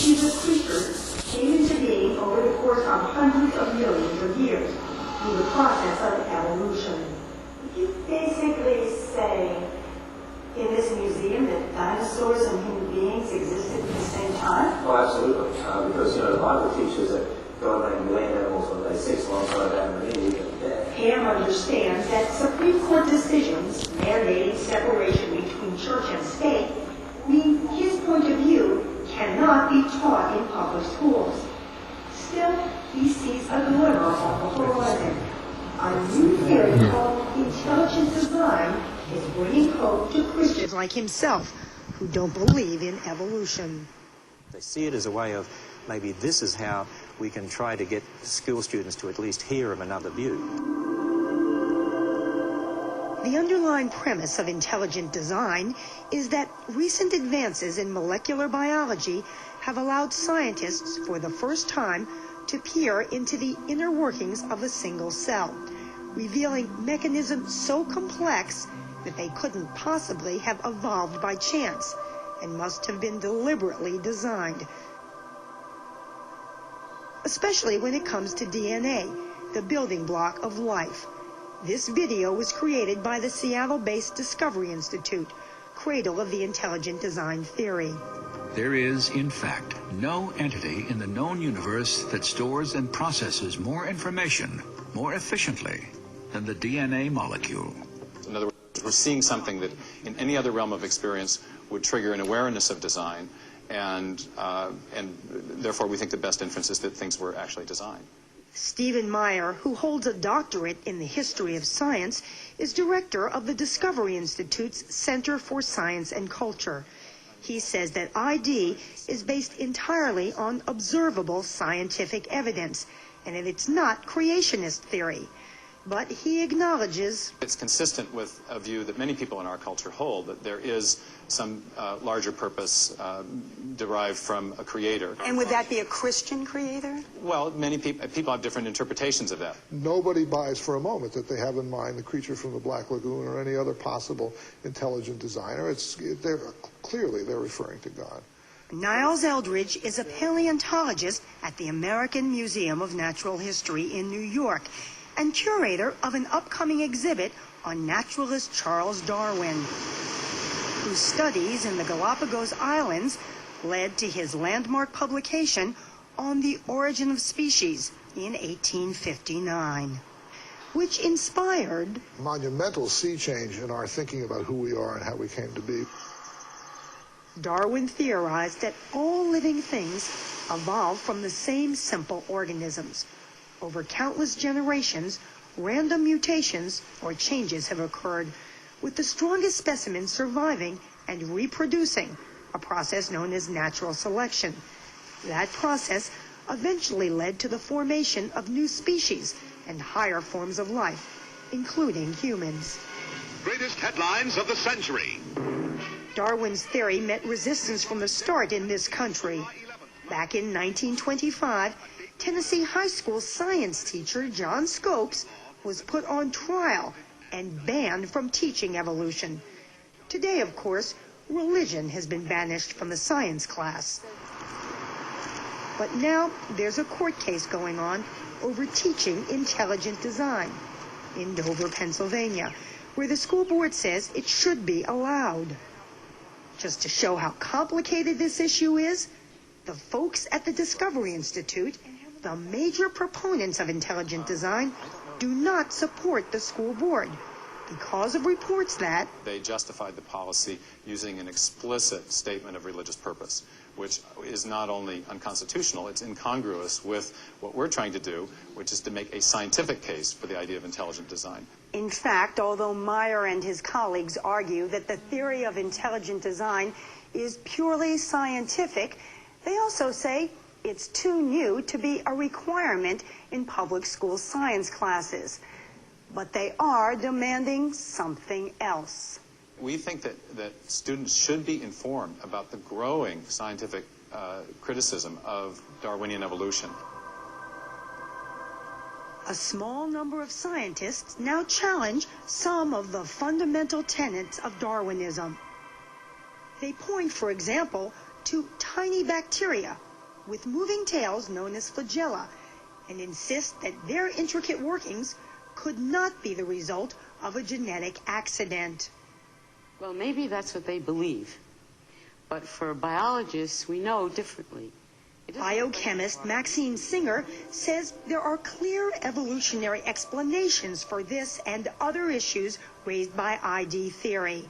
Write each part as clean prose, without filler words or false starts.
species of creatures came into being over the course of hundreds of millions of years through the process of evolution. You basically say in this museum that dinosaurs and human beings existed at the same time? Oh, absolutely. Because, the Bible teaches that God made land animals on day 6 alongside Adam and Eve and death. Ham understands that Supreme Court decisions mandating separation between church and state mean his point of view cannot be taught in public schools. Still, he sees a glimmer on the horizon. A new theory called intelligent design is bringing hope to Christians like himself who don't believe in evolution. They see it as a way of maybe this is how we can try to get school students to at least hear of another view. The underlying premise of intelligent design is that recent advances in molecular biology have allowed scientists for the first time to peer into the inner workings of a single cell, revealing mechanisms so complex that they couldn't possibly have evolved by chance and must have been deliberately designed. Especially when it comes to DNA, the building block of life. This video was created by the Seattle-based Discovery Institute, cradle of the intelligent design theory. There is, in fact, no entity in the known universe that stores and processes more information more efficiently than the DNA molecule. In other words, we're seeing something that in any other realm of experience would trigger an awareness of design, and therefore we think the best inference is that things were actually designed. Stephen Meyer, who holds a doctorate in the history of science, is director of the Discovery Institute's Center for Science and Culture. He says that ID is based entirely on observable scientific evidence, and that it's not creationist theory. But he acknowledges it's consistent with a view that many people in our culture hold, that there is some larger purpose derived from a creator. And would that be a Christian creator? Well, many people have different interpretations of that. Nobody buys for a moment that they have in mind the creature from the Black Lagoon or any other possible intelligent designer. Clearly they're referring to God. Niles Eldridge is a paleontologist at the American Museum of Natural History in New York and curator of an upcoming exhibit on naturalist Charles Darwin, whose studies in the Galapagos Islands led to his landmark publication On the Origin of Species in 1859, which inspired monumental sea change in our thinking about who we are and how we came to be. Darwin theorized that all living things evolved from the same simple organisms. Over countless generations, random mutations or changes have occurred, with the strongest specimens surviving and reproducing, a process known as natural selection. That process eventually led to the formation of new species and higher forms of life, including humans. Greatest headlines of the century. Darwin's theory met resistance from the start in this country. Back in 1925, Tennessee high school science teacher John Scopes was put on trial and banned from teaching evolution. Today, of course, religion has been banished from the science class. But now there's a court case going on over teaching intelligent design in Dover, Pennsylvania, where the school board says it should be allowed. Just to show how complicated this issue is, the folks at the Discovery Institute, the major proponents of intelligent design, do not support the school board because of reports that they justified the policy using an explicit statement of religious purpose, which is not only unconstitutional, it's incongruous with what we're trying to do, which is to make a scientific case for the idea of intelligent design. In fact, although Meyer and his colleagues argue that the theory of intelligent design is purely scientific, they also say it's too new to be a requirement in public school science classes. But they are demanding something else. We think that students should be informed about the growing scientific criticism of Darwinian evolution. a small number of scientists now challenge some of the fundamental tenets of Darwinism. They point, for example, to tiny bacteria with moving tails known as flagella and insist that their intricate workings could not be the result of a genetic accident. Well, maybe that's what they believe. But for biologists, we know differently. Biochemist Maxine Singer says there are clear evolutionary explanations for this and other issues raised by ID theory.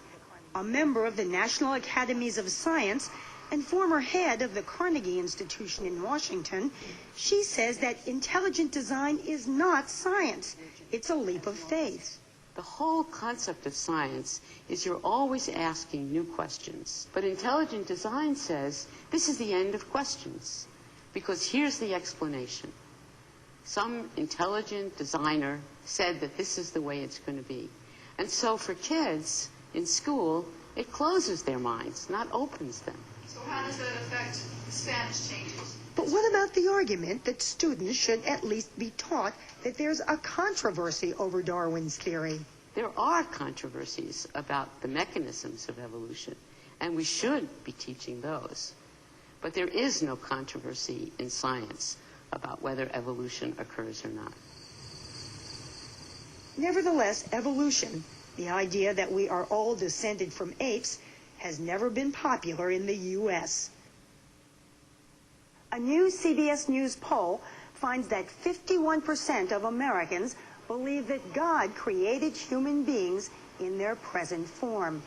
A member of the National Academies of Science and former head of the Carnegie Institution in Washington, she says that intelligent design is not science. It's a leap of faith. The whole concept of science is you're always asking new questions. But intelligent design says this is the end of questions, because here's the explanation. Some intelligent designer said that this is the way it's going to be. And so for kids in school, it closes their minds, not opens them. So how does that affect Spanish changes? But what about the argument that students should at least be taught that there's a controversy over Darwin's theory? There are controversies about the mechanisms of evolution, and we should be teaching those. But there is no controversy in science about whether evolution occurs or not. Nevertheless, evolution, the idea that we are all descended from apes, has never been popular in the U.S. A new CBS News poll finds that 51% of Americans believe that God created human beings in their present form.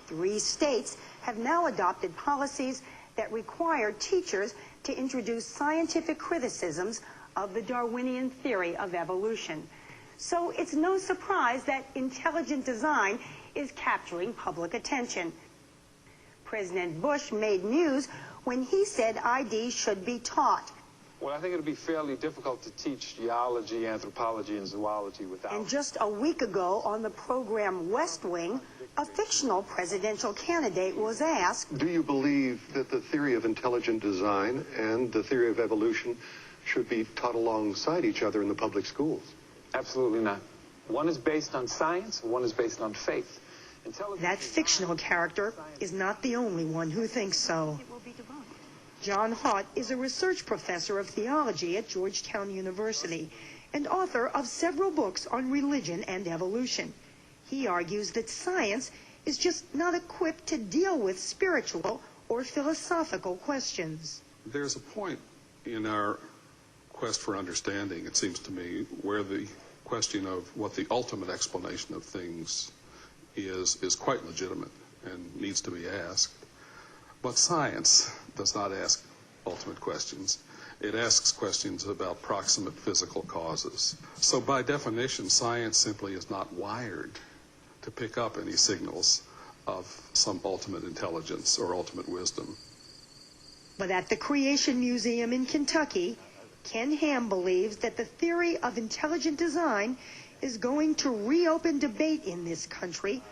3 states have now adopted policies that require teachers to introduce scientific criticisms of the Darwinian theory of evolution. So it's no surprise that intelligent design is capturing public attention. President Bush made news when he said ID should be taught. Well, I think it'll be fairly difficult to teach geology, anthropology, and zoology without... And just a week ago on the program West Wing, a fictional presidential candidate was asked, do you believe that the theory of intelligent design and the theory of evolution should be taught alongside each other in the public schools? Absolutely not. One is based on science, one is based on faith. That fictional character is not the only one who thinks so. John Haught is a research professor of theology at Georgetown University and author of several books on religion and evolution. He argues that science is just not equipped to deal with spiritual or philosophical questions. There's a point in our quest for understanding, it seems to me, where the question of what the ultimate explanation of things is quite legitimate and needs to be asked. But science does not ask ultimate questions. It asks questions about proximate physical causes. So by definition, science simply is not wired to pick up any signals of some ultimate intelligence or ultimate wisdom. But at the Creation Museum in Kentucky, Ken Ham believes that the theory of intelligent design is going to reopen debate in this country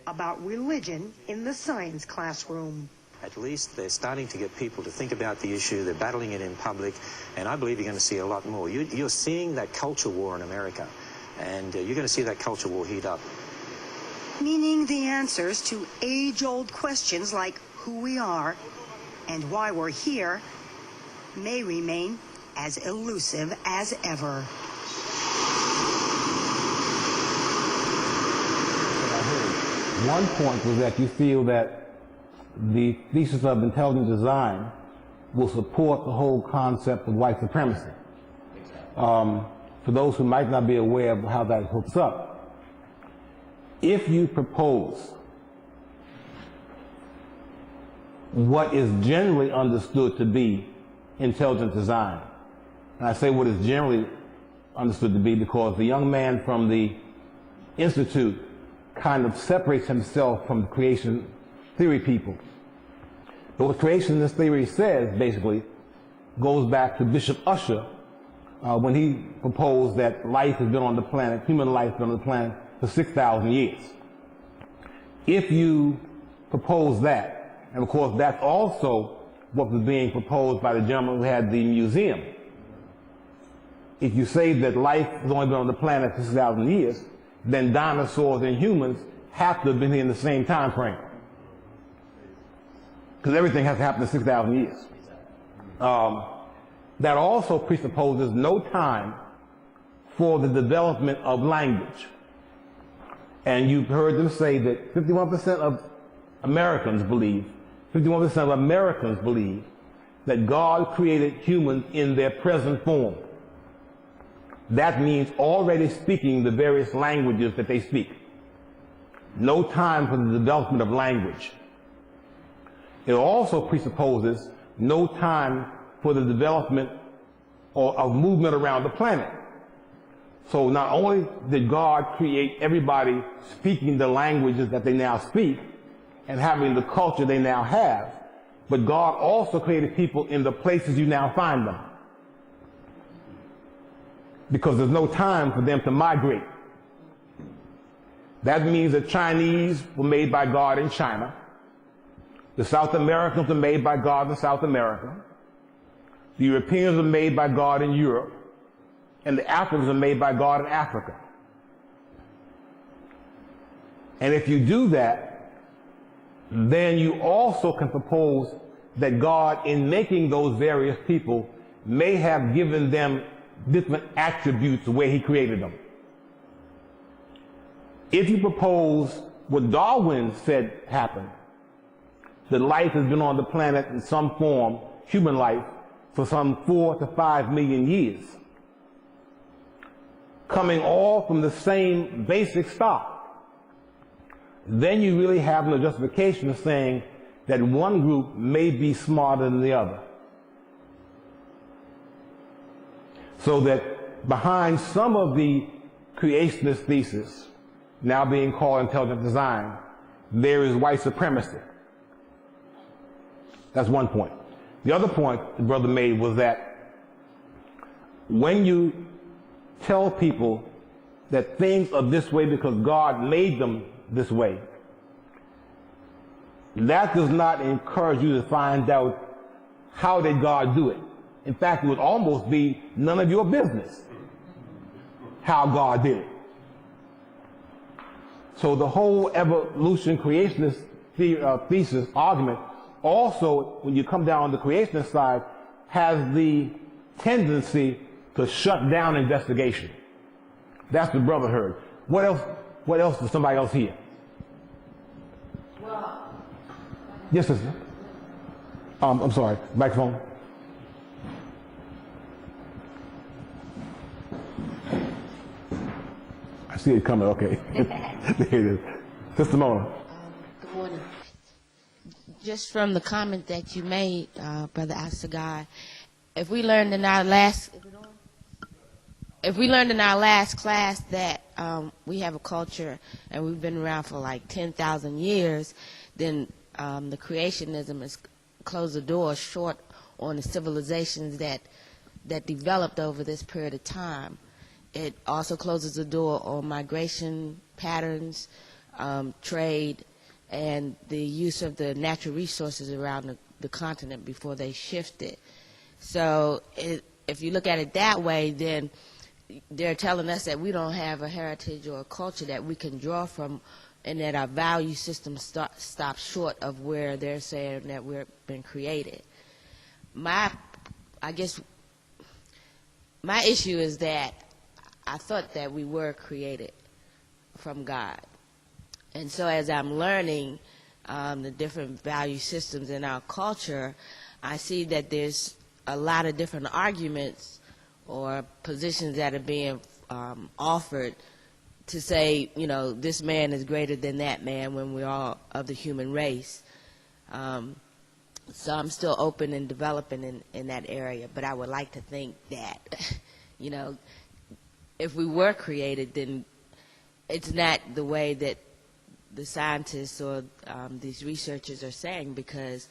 about religion in the science classroom. At least they're starting to get people to think about the issue. They're battling it in public, and I believe you're going to see a lot more. You're seeing that culture war in America, and you're going to see that culture war heat up. Meaning the answers to age-old questions like who we are and why we're here may remain as elusive as ever. One point was that you feel that the thesis of intelligent design will support the whole concept of white supremacy. For those who might not be aware of how that hooks up, if you propose what is generally understood to be intelligent design, and I say what is generally understood to be because the young man from the Institute kind of separates himself from the creation theory people. But what creationist theory says, basically, goes back to Bishop Ussher when he proposed that life has been on the planet, human life has been on the planet for 6,000 years. If you propose that, and of course that's also what was being proposed by the gentleman who had the museum. If you say that life has only been on the planet for 6,000 years, then dinosaurs and humans have to have been here in the same time frame. Because everything has to happen in 6,000 years. that also presupposes no time for the development of language. And you've heard them say that 51% of Americans believe that God created humans in their present form. That means already speaking the various languages that they speak. No time for the development of language. It also presupposes no time for the development of movement around the planet. So not only did God create everybody speaking the languages that they now speak and having the culture they now have, but God also created people in the places you now find them. Because there's no time for them to migrate. That means the Chinese were made by God in China. The South Americans were made by God in South America. The Europeans were made by God in Europe. And the Africans are made by God in Africa. And if you do that, then you also can propose that God, in making those various people, may have given them different attributes the way he created them. If you propose what Darwin said happened, that life has been on the planet in some form, human life, for some 4 to 5 million years, coming all from the same basic stock, then you really have no justification of saying that one group may be smarter than the other. So that behind some of the creationist thesis, now being called intelligent design, there is white supremacy. That's one point. The other point the brother made was that when you tell people that things are this way because God made them this way, that does not encourage you to find out how did God do it. In fact, it would almost be none of your business how God did it. So the whole evolution creationist thesis argument also, when you come down on the creationist side, has the tendency to shut down investigation. That's what the brother heard. What else does somebody else hear? Yes, sister. I'm sorry, microphone. I see it coming, okay. There it is. Sister Mona. Good morning. Just from the comment that you made, Brother Asagai, if we learned in our last class that we have a culture and we've been around for like 10,000 years, then the creationism has closed the door short on the civilizations that developed over this period of time. It also closes the door on migration patterns, trade, and the use of the natural resources around the continent before they shifted. So if you look at it that way, then they're telling us that we don't have a heritage or a culture that we can draw from, and that our value system stops short of where they're saying that we've been created. My issue is that I thought that we were created from God. And so as I'm learning the different value systems in our culture, I see that there's a lot of different arguments or positions that are being offered to say, you know, this man is greater than that man when we're all of the human race. So I'm still open and developing in that area, but I would like to think that, you know, if we were created, then it's not the way that the scientists or these researchers are saying, because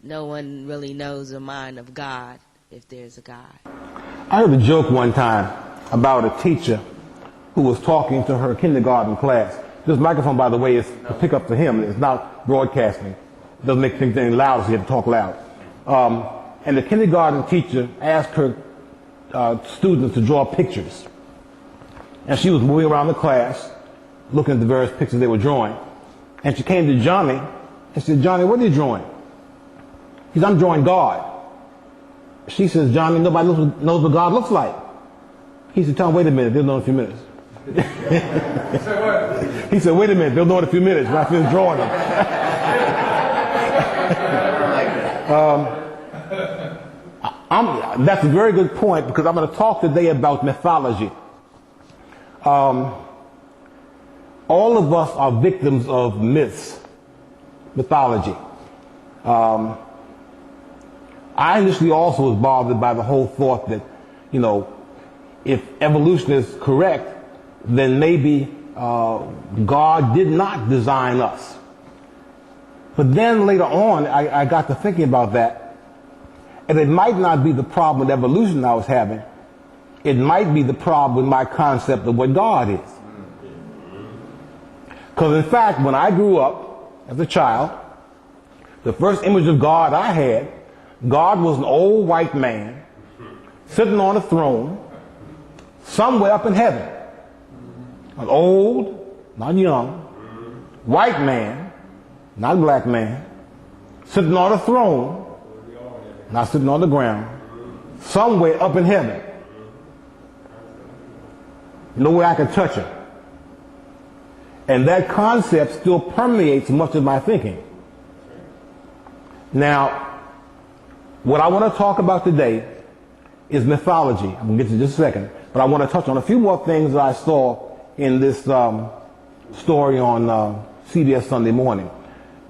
no one really knows the mind of God if there's a God. I heard a joke one time about a teacher who was talking to her kindergarten class. This microphone, by the way, is to pick up for him. It's not broadcasting. It doesn't make things any louder, so you have to talk loud. And the kindergarten teacher asked her students to draw pictures. And she was moving around the class, looking at the various pictures they were drawing. And she came to Johnny and said, "Johnny, what are you drawing?" He said, "I'm drawing God." She says, Johnny, nobody knows what God looks like. He said, tell him, wait a minute, they'll know in a few minutes. He said, wait a minute, they'll know in a few minutes when I finish drawing them. That's a very good point, because I'm going to talk today about mythology. All of us are victims of mythology. I initially also was bothered by the whole thought that, if evolution is correct, then maybe God did not design us. But then later on, I got to thinking about that, and it might not be the problem with evolution I was having. It might be the problem with my concept of what God is. Because in fact, when I grew up as a child, the first image of God I had, God was an old white man sitting on a throne somewhere up in heaven. An old, not young, white man, not a black man, sitting on a throne, not sitting on the ground, somewhere up in heaven. No way I could touch him. And that concept still permeates much of my thinking. Now, what I want to talk about today is mythology. I'm going to get to just a second. But I want to touch on a few more things that I saw in this story on CBS Sunday Morning.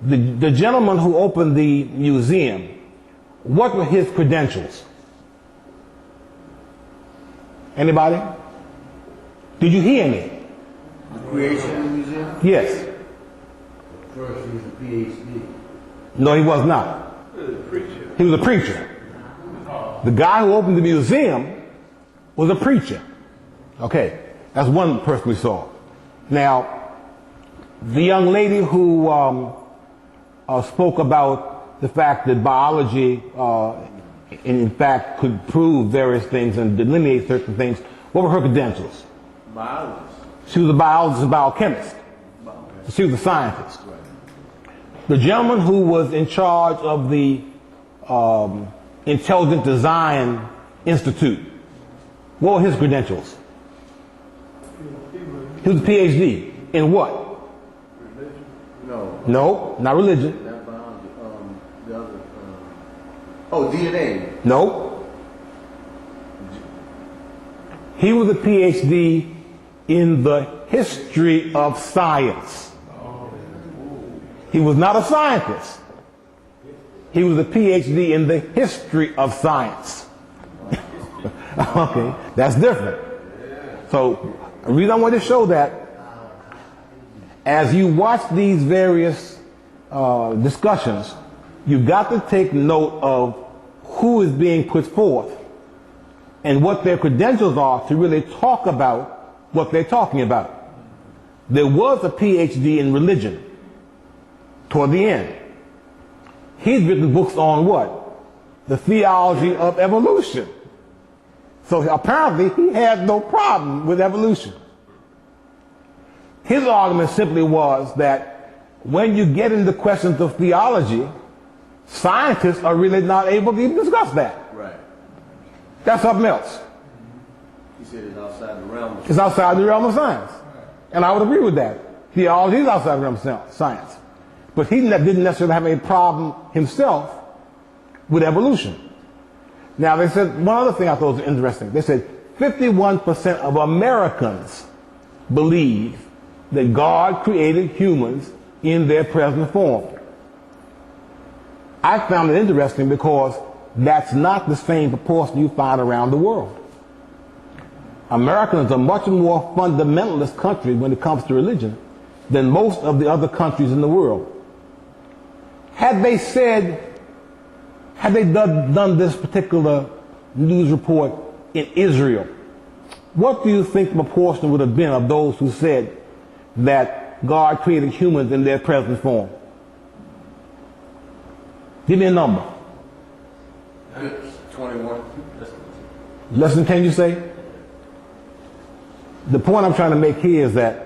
The gentleman who opened the museum, what were his credentials? Anybody? Did you hear me? The Creation Museum? Yes. First, he was a PhD. No, he was not. He was a preacher. The guy who opened the museum was a preacher. Okay, that's one person we saw. Now, the young lady who spoke about the fact that biology, in fact, could prove various things and delineate certain things, what were her credentials? Biologist. She was a biologist and biochemist. She was a scientist. The gentleman who was in charge of the Intelligent Design Institute, what were his credentials? He was a PhD. In what? Religion? No, not religion. Not biology. The other. DNA. No. He was a PhD in the history of science. He was not a scientist. He was a PhD in the history of science. Okay, that's different. So, the reason I want to show that, as you watch these various discussions, you've got to take note of who is being put forth and what their credentials are to really talk about what they're talking about. There was a PhD in religion toward the end. He's written books on what? The theology of evolution. So apparently he had no problem with evolution. His argument simply was that when you get into questions of theology, scientists are really not able to even discuss that. Right. That's something else. He said it's outside the realm of science. It's outside the realm of science. And I would agree with that. Theology is outside the realm of science. But he didn't necessarily have a problem himself with evolution. Now, they said, one other thing I thought was interesting. They said 51% of Americans believe that God created humans in their present form. I found it interesting because that's not the same proportion you find around the world. Americans are much more fundamentalist country when it comes to religion than most of the other countries in the world. Had they done this particular news report in Israel, what do you think the proportion would have been of those who said that God created humans in their present form? Give me a number. 21. Less than 10, you say? The point I'm trying to make here is that